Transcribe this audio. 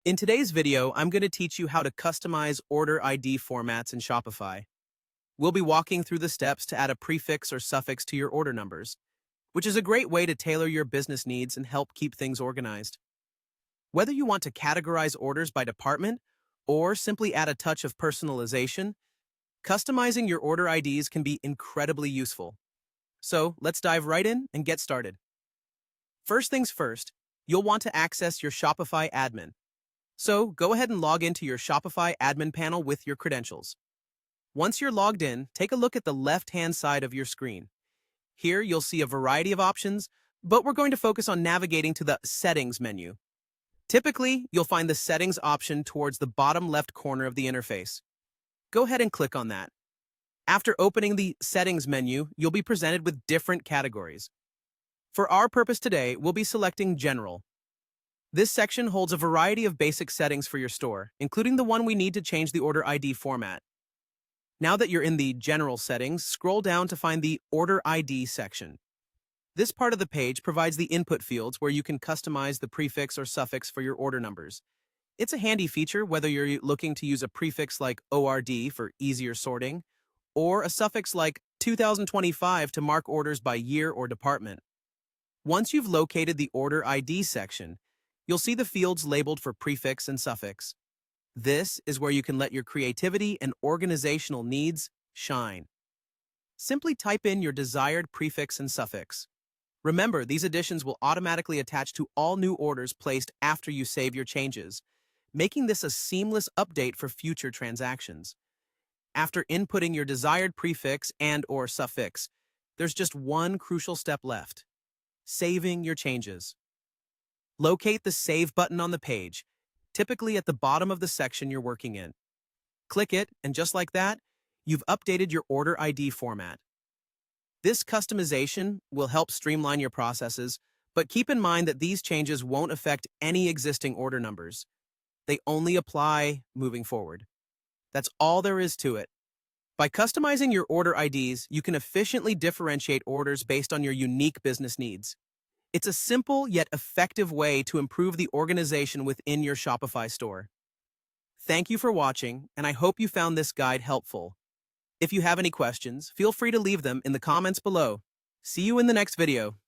In today's video, I'm going to teach you how to customize order ID formats in Shopify. We'll be walking through the steps to add a prefix or suffix to your order numbers, which is a great way to tailor your business needs and help keep things organized. Whether you want to categorize orders by department or simply add a touch of personalization, customizing your order IDs can be incredibly useful. So let's dive right in and get started. First things first, you'll want to access your Shopify admin. So go ahead and log into your Shopify admin panel with your credentials. Once you're logged in, take a look at the left-hand side of your screen. Here you'll see a variety of options, but we're going to focus on navigating to the Settings menu. Typically, you'll find the Settings option towards the bottom left corner of the interface. Go ahead and click on that. After opening the Settings menu, you'll be presented with different categories. For our purpose today, we'll be selecting General. This section holds a variety of basic settings for your store, including the one we need to change the order ID format. Now that you're in the General settings, scroll down to find the Order ID section. This part of the page provides the input fields where you can customize the prefix or suffix for your order numbers. It's a handy feature whether you're looking to use a prefix like ORD for easier sorting, or a suffix like 2025 to mark orders by year or department. Once you've located the Order ID section, you'll see the fields labeled for prefix and suffix. This is where you can let your creativity and organizational needs shine. Simply type in your desired prefix and suffix. Remember, these additions will automatically attach to all new orders placed after you save your changes, making this a seamless update for future transactions. After inputting your desired prefix and/or suffix, there's just one crucial step left: saving your changes. Locate the Save button on the page, typically at the bottom of the section you're working in. Click it, and just like that, you've updated your order ID format. This customization will help streamline your processes, but keep in mind that these changes won't affect any existing order numbers. They only apply moving forward. That's all there is to it. By customizing your order IDs, you can efficiently differentiate orders based on your unique business needs. It's a simple yet effective way to improve the organization within your Shopify store. Thank you for watching, and I hope you found this guide helpful. If you have any questions, feel free to leave them in the comments below. See you in the next video.